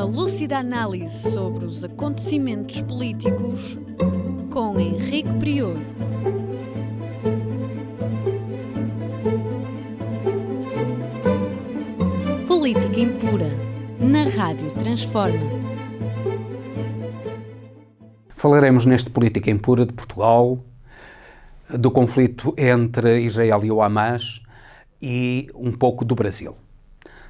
Uma lúcida análise sobre os acontecimentos políticos com Henrique Prior. Política Impura, na Rádio Transforma. Falaremos neste Política Impura de Portugal, do conflito entre Israel e o Hamas e um pouco do Brasil.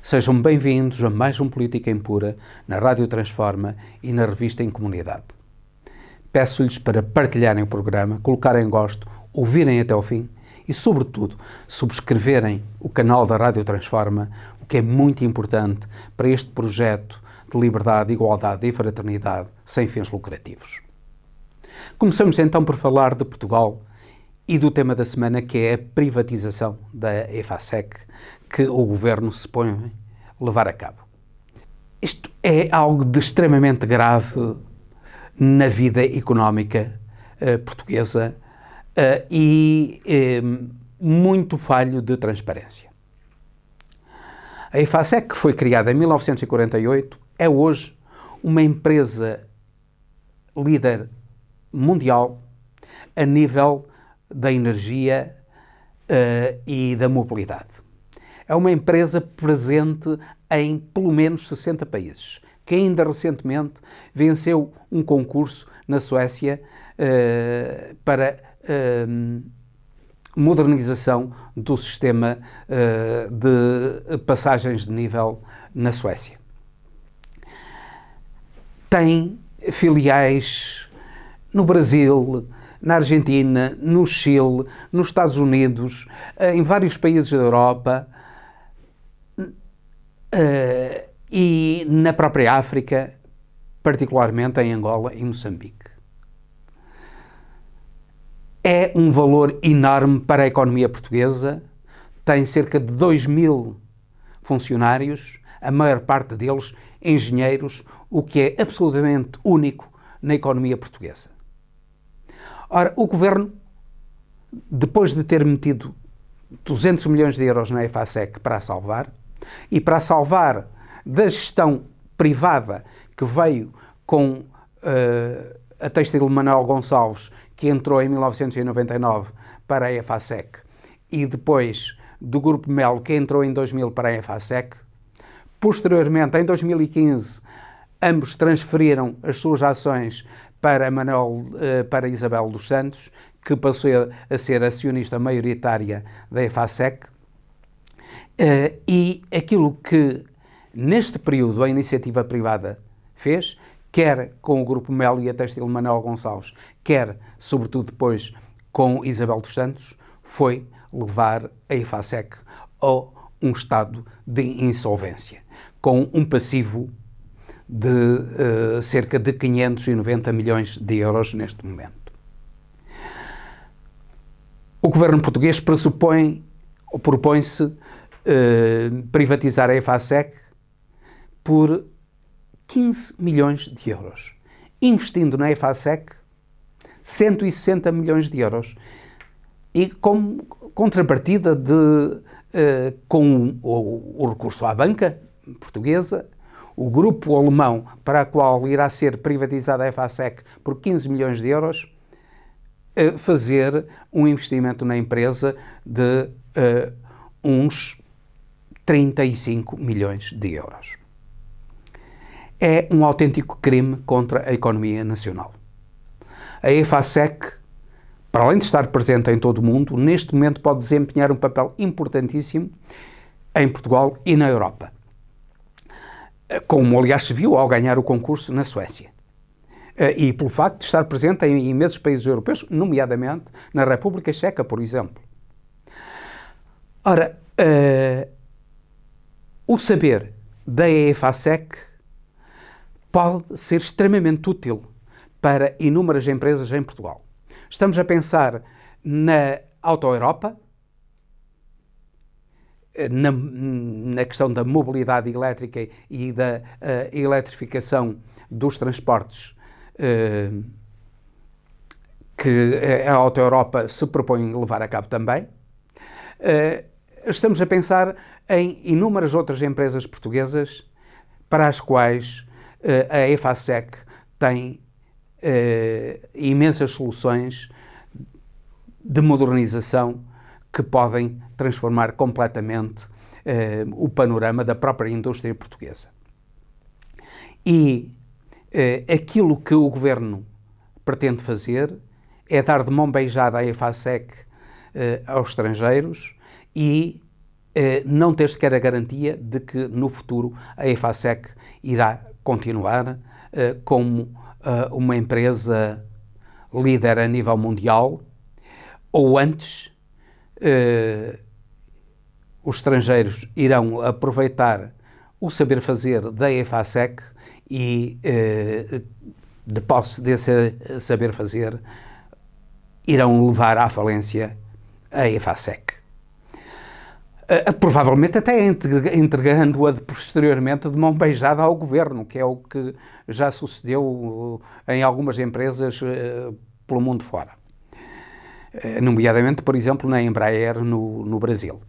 Sejam bem-vindos a mais um Política Impura na Rádio Transforma e na revista Em Comunidade. Peço-lhes para partilharem o programa, colocarem gosto, ouvirem até ao fim e, sobretudo, subscreverem o canal da Rádio Transforma, o que é muito importante para este projeto de liberdade, igualdade e fraternidade sem fins lucrativos. Começamos então por falar de Portugal e do tema da semana, que é a privatização da EFASEC, que o Governo se põe a levar a cabo. Isto é algo de extremamente grave na vida económica portuguesa e muito falho de transparência. A EFASEC, que foi criada em 1948, é hoje uma empresa líder mundial a nível da energia e da mobilidade. É uma empresa presente em pelo menos 60 países, que ainda recentemente venceu um concurso na Suécia para modernização do sistema de passagens de nível na Suécia. Tem filiais no Brasil, na Argentina, no Chile, nos Estados Unidos, em vários países da Europa e na própria África, particularmente em Angola e Moçambique. É um valor enorme para a economia portuguesa, tem cerca de 2.000 funcionários, a maior parte deles engenheiros, o que é absolutamente único na economia portuguesa. Ora, o Governo, depois de ter metido 200 milhões de euros na EFASEC para a salvar, e para a salvar da gestão privada que veio com a Têxtil Manuel Gonçalves, que entrou em 1999 para a EFASEC, e depois do Grupo Melo, que entrou em 2000 para a EFASEC. Posteriormente, em 2015, ambos transferiram as suas ações para Isabel dos Santos, que passou a ser acionista maioritária da EFASEC. E aquilo que, neste período, a iniciativa privada fez, quer com o Grupo Melo e a Têxtil Manuel Gonçalves, quer, sobretudo depois, com Isabel dos Santos, foi levar a EFASEC a um estado de insolvência, com um passivo de cerca de 590 milhões de euros neste momento. O governo português propõe-se privatizar a EFASEC por 15 milhões de euros, investindo na EFASEC 160 milhões de euros e com contrapartida com o recurso à banca portuguesa, o grupo alemão para o qual irá ser privatizada a EFASEC por 15 milhões de euros, fazer um investimento na empresa de uns 35 milhões de euros. É um autêntico crime contra a economia nacional. A EFASEC, para além de estar presente em todo o mundo, neste momento pode desempenhar um papel importantíssimo em Portugal e na Europa, como aliás se viu ao ganhar o concurso na Suécia. E pelo facto de estar presente em imensos países europeus, nomeadamente na República Checa, por exemplo. Ora, o saber da EFASEC pode ser extremamente útil para inúmeras empresas em Portugal. Estamos a pensar na Auto Europa, na questão da mobilidade elétrica e da eletrificação dos transportes que a Auto Europa se propõe levar a cabo também. Estamos a pensar em inúmeras outras empresas portuguesas para as quais a EFASEC tem imensas soluções de modernização que podem transformar completamente o panorama da própria indústria portuguesa. E aquilo que o Governo pretende fazer é dar de mão beijada à EFASEC aos estrangeiros e não ter sequer a garantia de que no futuro a EFASEC irá continuar como uma empresa líder a nível mundial, ou antes os estrangeiros irão aproveitar o saber fazer da EFASEC e de posse desse saber fazer irão levar à falência a EFASEC. Provavelmente até entregando-a posteriormente de mão beijada ao Governo, que é o que já sucedeu em algumas empresas pelo mundo fora. Nomeadamente, por exemplo, na Embraer no Brasil.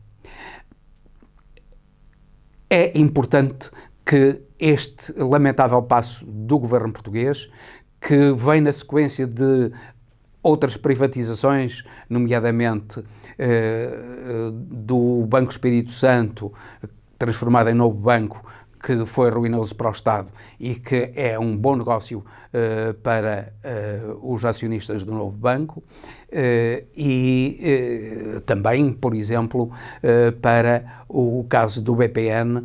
É importante que este lamentável passo do Governo português, que vem na sequência de outras privatizações, nomeadamente do Banco Espírito Santo, transformado em novo banco, que foi ruinoso para o Estado e que é um bom negócio para os acionistas do novo banco, e também, por exemplo, para o caso do BPN,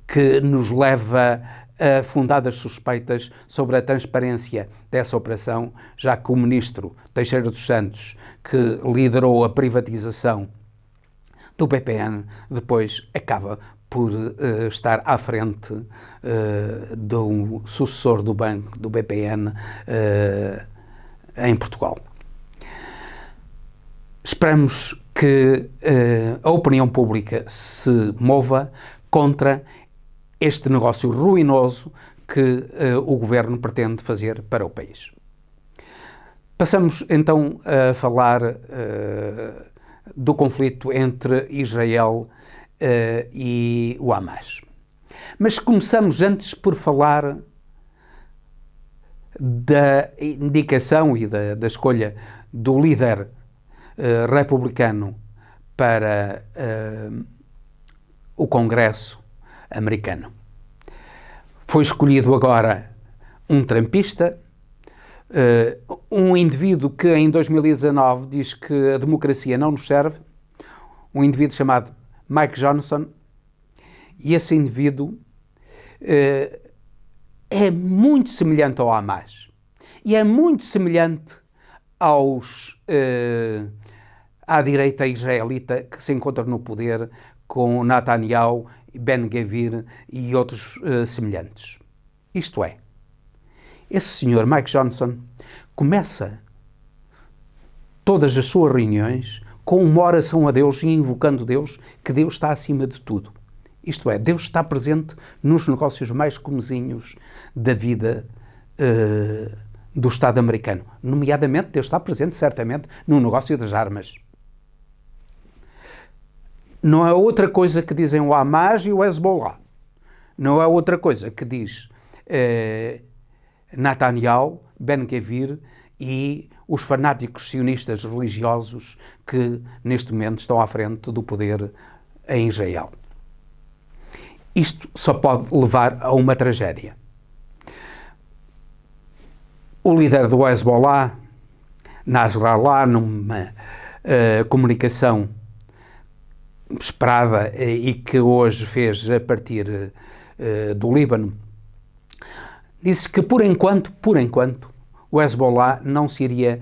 que nos leva a fundadas suspeitas sobre a transparência dessa operação, já que o ministro Teixeira dos Santos, que liderou a privatização do BPN, depois acaba por estar à frente do sucessor do banco, do BPN, em Portugal. Esperamos que a opinião pública se mova contra este negócio ruinoso que o Governo pretende fazer para o país. Passamos então a falar do conflito entre Israel e o Hamas. Mas começamos antes por falar da indicação e da escolha do líder republicano para o Congresso americano. Foi escolhido agora um trumpista, um indivíduo que em 2019 diz que a democracia não nos serve, um indivíduo chamado Mike Johnson, e esse indivíduo é muito semelhante ao Hamas e é muito semelhante à direita israelita que se encontra no poder com Netanyahu, Ben-Gvir e outros semelhantes. Isto é, esse senhor Mike Johnson começa todas as suas reuniões com uma oração a Deus e invocando Deus, que Deus está acima de tudo. Isto é, Deus está presente nos negócios mais comezinhos da vida do Estado americano. Nomeadamente, Deus está presente, certamente, no negócio das armas. Não é outra coisa que dizem o Hamas e o Hezbollah. Não é outra coisa que diz Netanyahu, Ben-Gvir e os fanáticos sionistas religiosos que neste momento estão à frente do poder em Israel. Isto só pode levar a uma tragédia. O líder do Hezbollah, Nasrallah, numa comunicação esperada e que hoje fez a partir do Líbano, disse que por enquanto, o Hezbollah não se iria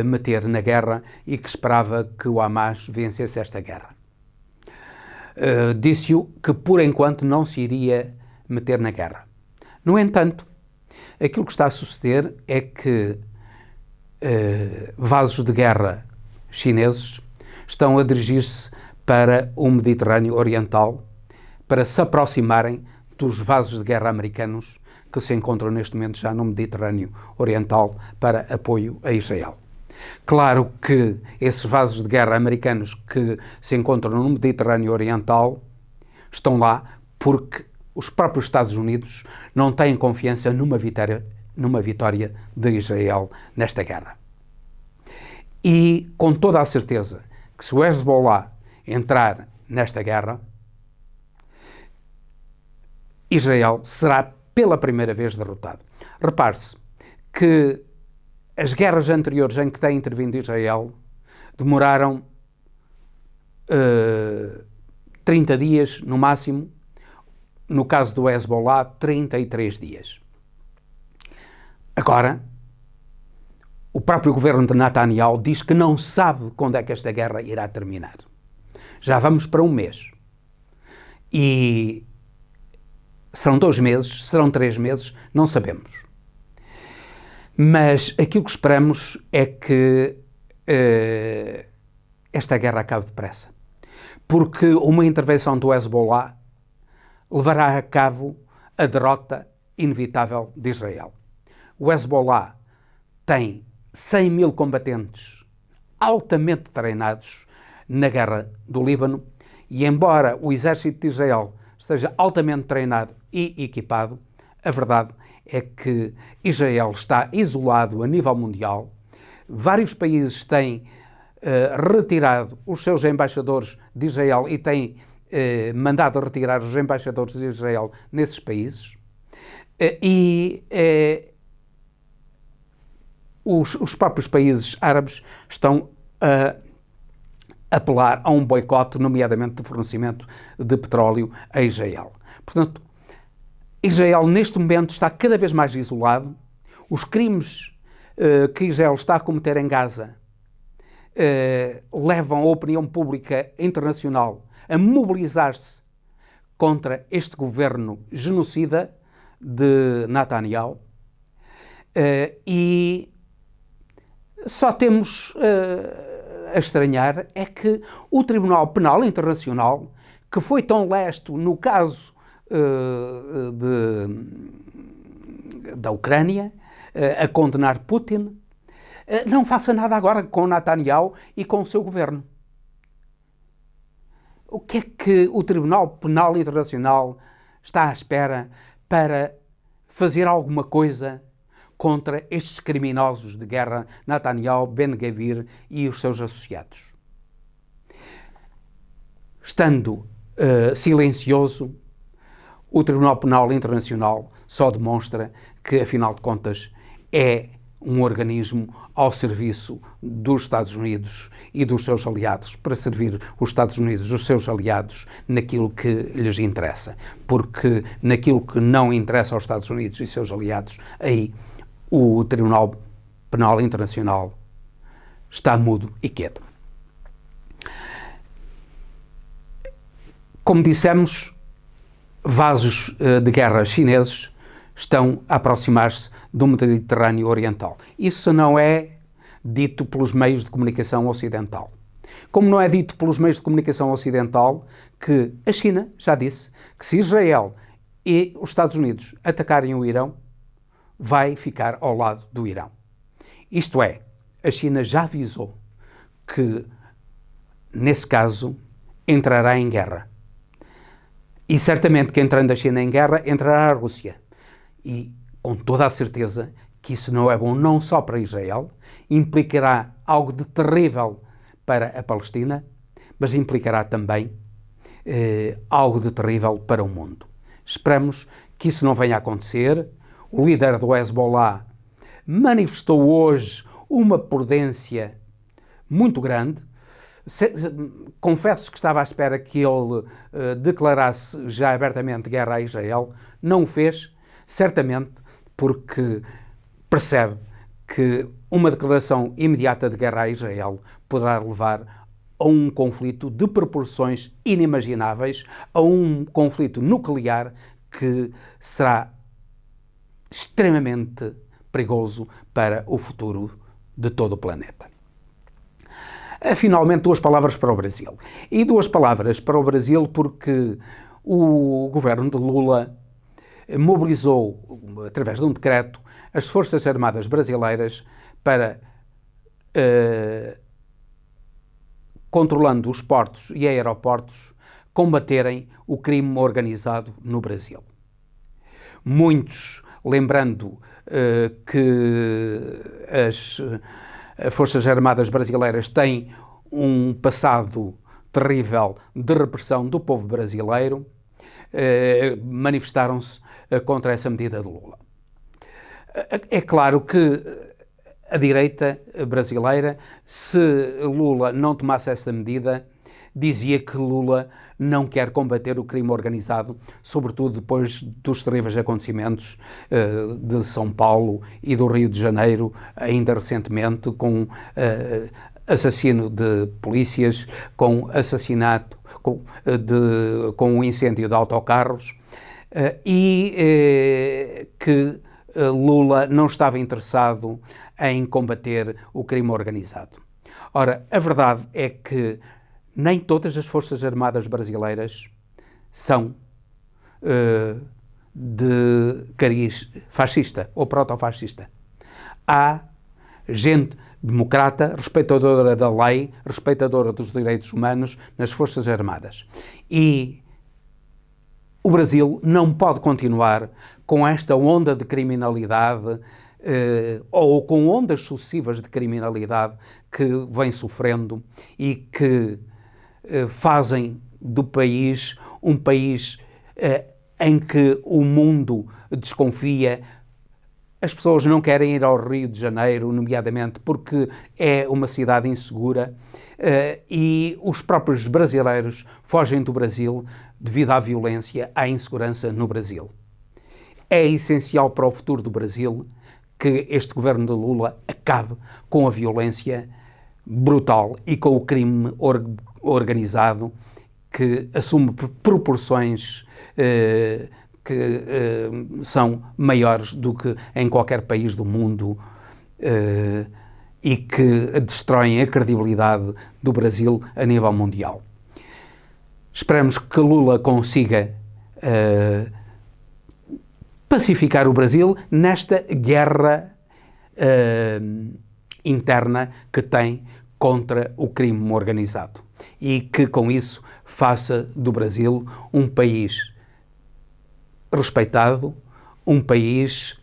meter na guerra e que esperava que o Hamas vencesse esta guerra. Disse-o que por enquanto não se iria meter na guerra. No entanto, aquilo que está a suceder é que vasos de guerra chineses estão a dirigir-se para o Mediterrâneo Oriental para se aproximarem dos vasos de guerra americanos que se encontram neste momento já no Mediterrâneo Oriental para apoio a Israel. Claro que esses vasos de guerra americanos que se encontram no Mediterrâneo Oriental estão lá porque os próprios Estados Unidos não têm confiança numa vitória de Israel nesta guerra. E com toda a certeza que se o Hezbollah entrar nesta guerra, Israel será pela primeira vez derrotado. Repare-se que as guerras anteriores em que tem intervindo Israel demoraram 30 dias no máximo. No caso do Hezbollah, 33 dias. Agora, o próprio governo de Netanyahu diz que não sabe quando é que esta guerra irá terminar. Já vamos para um mês. E serão 2 meses, serão 3 meses, não sabemos. Mas aquilo que esperamos é que esta guerra acabe depressa. Porque uma intervenção do Hezbollah levará a cabo a derrota inevitável de Israel. O Hezbollah tem 100 mil combatentes altamente treinados na guerra do Líbano e, embora o exército de Israel esteja altamente treinado e equipado, a verdade é que Israel está isolado a nível mundial. Vários países têm retirado os seus embaixadores de Israel e têm mandado retirar os embaixadores de Israel nesses países. Os próprios países árabes estão a apelar a um boicote, nomeadamente de fornecimento de petróleo a Israel. Portanto, Israel neste momento está cada vez mais isolado. Os crimes que Israel está a cometer em Gaza levam a opinião pública internacional a mobilizar-se contra este governo genocida de Netanyahu. E só temos a estranhar é que o Tribunal Penal Internacional, que foi tão lesto no caso da Ucrânia, a condenar Putin, não faça nada agora com Netanyahu e com o seu governo. O que é que o Tribunal Penal Internacional está à espera para fazer alguma coisa contra estes criminosos de guerra, Netanyahu, Ben-Gvir e os seus associados? Estando silencioso, o Tribunal Penal Internacional só demonstra que, afinal de contas, é um organismo ao serviço dos Estados Unidos e dos seus aliados, para servir os Estados Unidos e os seus aliados naquilo que lhes interessa. Porque naquilo que não interessa aos Estados Unidos e seus aliados, aí o Tribunal Penal Internacional está mudo e quieto. Como dissemos, vasos de guerra chineses estão a aproximar-se do Mediterrâneo Oriental. Isso não é dito pelos meios de comunicação ocidental. Como não é dito pelos meios de comunicação ocidental que a China já disse que se Israel e os Estados Unidos atacarem o Irão, vai ficar ao lado do Irão. Isto é, a China já avisou que, nesse caso, entrará em guerra. E certamente que, entrando a China em guerra, entrará a Rússia. E, com toda a certeza, que isso não é bom não só para Israel, implicará algo de terrível para a Palestina, mas implicará também algo de terrível para o mundo. Esperamos que isso não venha a acontecer. O líder do Hezbollah manifestou hoje uma prudência muito grande. Confesso que estava à espera que ele declarasse já abertamente guerra a Israel. Não o fez, certamente porque percebe que uma declaração imediata de guerra a Israel poderá levar a um conflito de proporções inimagináveis, a um conflito nuclear que será extremamente perigoso para o futuro de todo o planeta. Finalmente, 2 palavras para o Brasil. E 2 palavras para o Brasil porque o governo de Lula mobilizou, através de um decreto, as Forças Armadas brasileiras para, controlando os portos e aeroportos, combaterem o crime organizado no Brasil. Muitos, lembrando que as Forças Armadas brasileiras têm um passado terrível de repressão do povo brasileiro, manifestaram-se contra essa medida de Lula. É claro que a direita brasileira, se Lula não tomasse essa medida, dizia que Lula não quer combater o crime organizado, sobretudo depois dos terríveis acontecimentos de São Paulo e do Rio de Janeiro, ainda recentemente, com assassino de polícias, com assassinato, com o incêndio de autocarros, e que Lula não estava interessado em combater o crime organizado. Ora, a verdade é que nem todas as Forças Armadas brasileiras são de cariz fascista ou proto-fascista. Há gente democrata, respeitadora da lei, respeitadora dos direitos humanos nas Forças Armadas. E o Brasil não pode continuar com esta onda de criminalidade ou com ondas sucessivas de criminalidade que vem sofrendo e que fazem do país um país em que o mundo desconfia. As pessoas não querem ir ao Rio de Janeiro, nomeadamente porque é uma cidade insegura, e os próprios brasileiros fogem do Brasil devido à violência, à insegurança no Brasil. É essencial para o futuro do Brasil que este governo de Lula acabe com a violência brutal e com o crime organizado que assume proporções que são maiores do que em qualquer país do mundo e que destroem a credibilidade do Brasil a nível mundial. Esperamos que Lula consiga pacificar o Brasil nesta guerra interna que tem contra o crime organizado e que com isso faça do Brasil um país respeitado, um país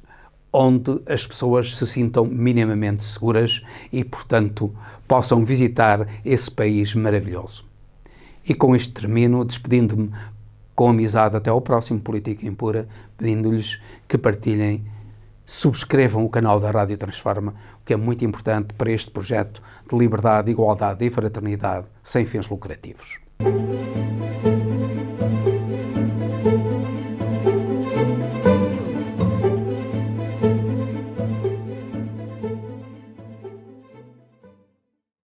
onde as pessoas se sintam minimamente seguras e, portanto, possam visitar esse país maravilhoso. E com isto termino, despedindo-me com amizade até ao próximo Política Impura, pedindo-lhes que partilhem, subscrevam o canal da Rádio Transforma, o que é muito importante para este projeto de liberdade, igualdade e fraternidade sem fins lucrativos.